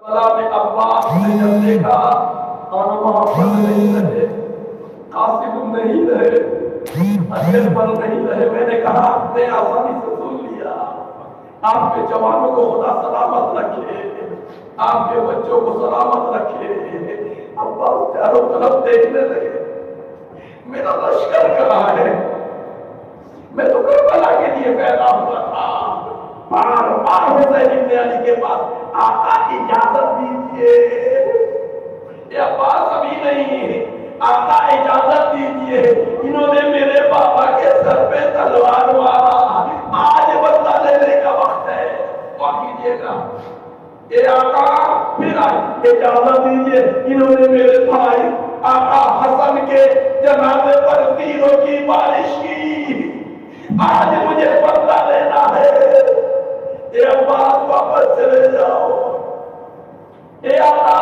ने अब्बास ने जब देखा और मोहब्बत नहीं रहे, कासिम नहीं रहे, अजर पर नहीं रहे, मैंने कहा आपने आसानी से सुन लिया। आपके जवानों को खुदा सलामत रखे, आपके बच्चों को सलामत रखे। अब्बास चारों तरफ देखने लगे, मेरा लश्कर कहाँ है? मैं तो करबला के लिए पैदा हुआ था। बार बार हुसैन इब्न अली के पास, आका इजाजत दीजिए। ये अब्बास अभी नहीं, आका इजाजत दीजिए, इन्होंने मेरे पापा के सर पे तलवार मारा, आज बदला लेने का वक्त है, क्या कीजिएगा? ये आका फिर इजाजत दीजिए, इन्होंने मेरे भाई आका हसन के जनाजे पर तीरों की बारिश की, आज मुझे बदला लेना है। ये अब्बास वापस चले जाओ। ये आका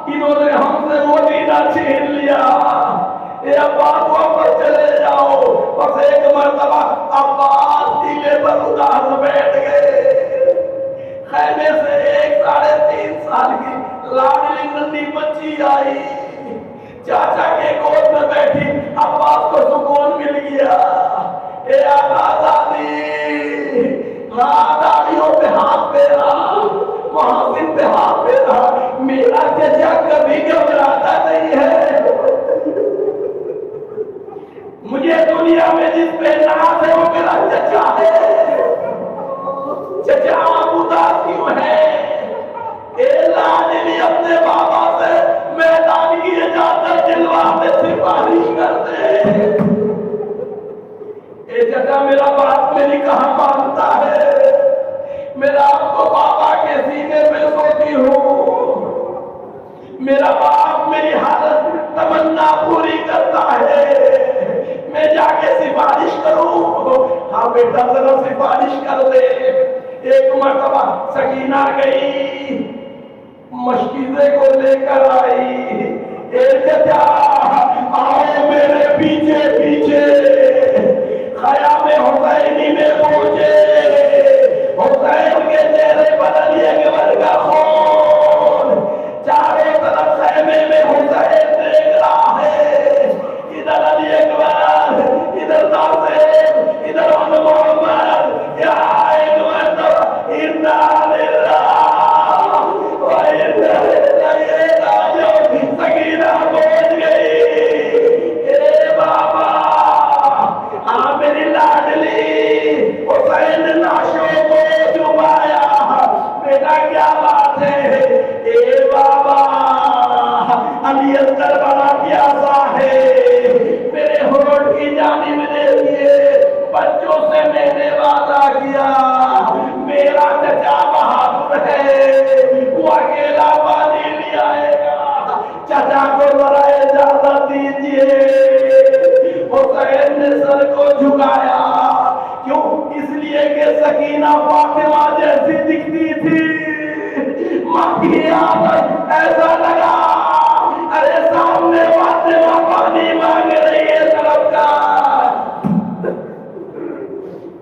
इन्होंने हमसे मदीना छीन लिया, ये अब्बास वापस चले जाओ। बस एक मरतबा अब्बास टीले पर उदास बैठ गए। खैमे से 3.5 साल की लाडली नन्ही बच्ची आई, चाचा के गोद में बैठी, अब्बास को सुकून मिल गया। ए आका दादी, दाढ़ियों पे हाथ फेरा, महासिन पे हाथ फेरा, मेरा चचा कभी घबराता नहीं है। मुझे दुनिया में जिस पे नाज है वो मेरा चचा है। चचा आप उदास क्यों है? लाडली अपने बाबा से मैदान की इजाजत दिलवा से सिफारिश कर दे। चचा मेरा बाप मेरी कहाँ मानता है? मेरा आपको बाबा के सीने पे सोती हूँ, मेरा बाप मेरी हालत तमन्ना पूरी करता है, मैं जाके सिफारिश करूँ? हाँ बेटा जरा सिफारिश कर दे। एक मरतबा सकीना गई, मशकीज़े को लेकर आई, ए चचा आओ मेरे पीछे पीछे। खयाम हुसैनी में पहुंचे, हुसैन के चेहरे पर अली अकबर का खून, चारों तरफ खैमे में हुसैन देख रहा है। इधर अली अकबर, इधर नासिर, इधर मोहम्मद, या एक मरतबा इन्ना लिल्लाह व इन्ना इलैहि राजिऊन। सकीना पहुंच गई। ए बाबा, हाँ मेरी लाडली, हुसैन ने लाशों को छुपाया। बेटा क्या बात है? ए बाबा, अली अंदर बड़ा प्यासा है, मेरे होठ की जानिब देखिए, बच्चों से मैंने वादा किया, मेरा चचा बहादुर है, वो अकेला पानी ले आएगा, चचा को जरा इजाजत दीजिए। हुसैन ने सर को झुकाया, क्यों? इसलिए कि सकीना फातिमा जैसी दिखती थी। माँ की आदत ऐसा लगा, अरे सामने फातिमा पानी मांग रही है तरफ का।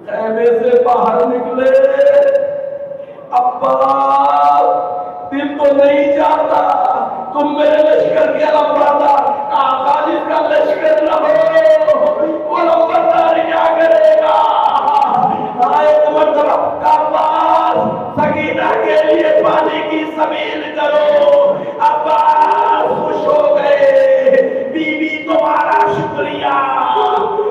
खैमे से बाहर निकले, अब्बास दिल तो नहीं चाहता तुम मेरे लश्कर के लंबादार, आका जिसका लश्कर न हो वो लंबादार क्या करेगा? एक मरतबा अब्बास सकीना के लिए पानी की सबील करो। अब्बास खुश हो गए, बीबी तुम्हारा शुक्रिया।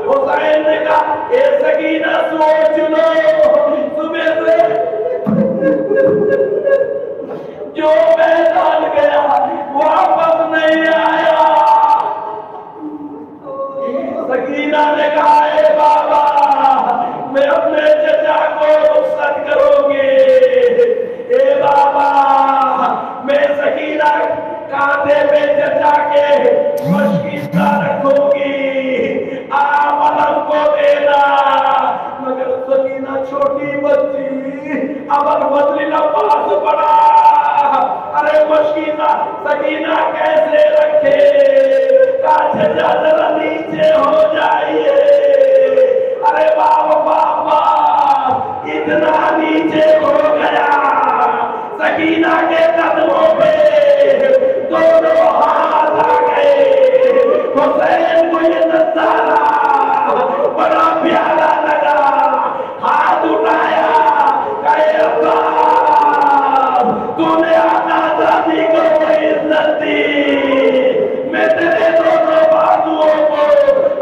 हुसैन ने कहा, ए सकीना सोच लो, सुबह से जो मैदान गया वापस नहीं आया। सकीना ने कहा, ए बाबा, मैं अपने चचा को रुखसत करोगे? ए बाबा, मैं सकीना कांधे पे चचा के मशकीज़ा रखूंगी, आप अलम को देना। मगर सकीना छोटी बच्ची, अबल बदली अब्बास पड़ा। अरे मशकीज़ा सकीना कैसे रखे? चचा जरा नीचे हो जाइए। अरे बाबा, इतना नीचे हो गया, सकीना के कदमों تو نے آزادی کو عزت دی، میں تیرے دونوں بازوؤں کو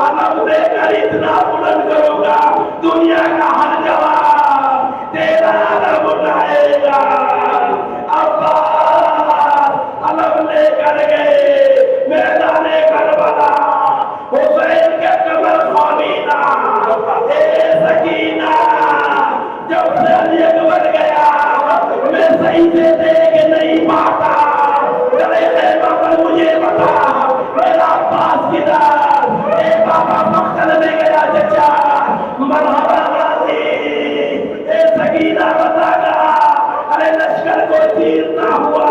علم دے کر اتنا بلند کروں گا، دنیا کا ہر جوان تیرا علم اٹھائے گا۔ عباس علم لے کر گئے میدان کربلا، حسین کے قبر خوابیدہ، اے سکینہ جب سے علی اکبر گیا میں صحیح سے دیکھ نہیں پاتا، چلے خیمہ پر مجھے بتا میرا عباس کدھر؟ اے بابا مقتل میں گیا چچا، مرحبا غازی، اے سکینہ بتا گا، ارے لشکر کو تیر نہ ہوا،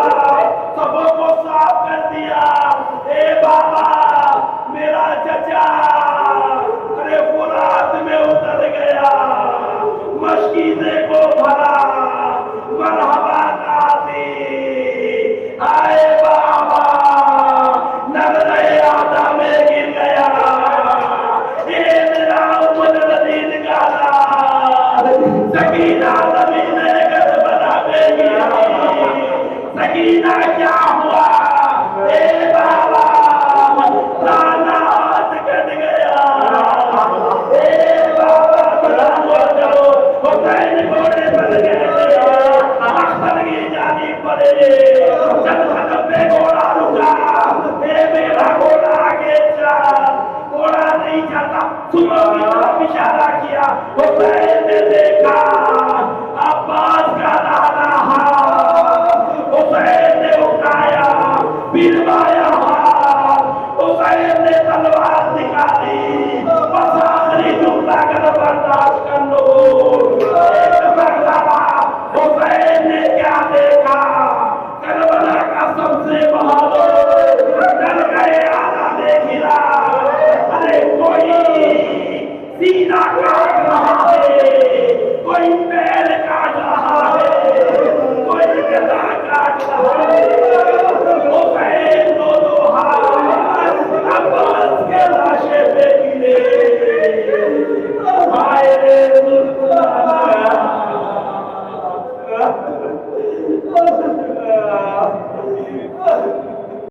صفوں کو صاف کر دیا، اے بابا میرا چچا ارے فرات میں اتر گیا، مشکیزے کو بھرا، مرحبا غازی، آئے بابا نظرِ آدھا میں گر گیا، اے میرا عمر رضید کا لال، سکینہ زمین کربلا میں گری، سکینہ کیا ہوا؟ اے بابا رانات کٹ گیا، اے بابا برابر کرو، حسین گھوڑے پر گئے، اختر کی جانب پڑے، جب خطب پہ گھوڑا رکا، اے میرا گھوڑا آگے چل، گھوڑا نہیں چلتا، سنو کی طرف اشارہ کیا، حسین نے دیکھا عباس کا لالا ہاتھ، حسین نے اٹھایا پھروایا ہاتھ، حسین نے تلوار نکالی، بس آخری جملہ کر برداشت کر لو، ایک مرتبہ حسین نے کیا دیکھا؟ کربلا کا سب سے بہادر ڈر گئے آدھا نے گرا، ارے کوئی سینہ کاٹ رہا ہے،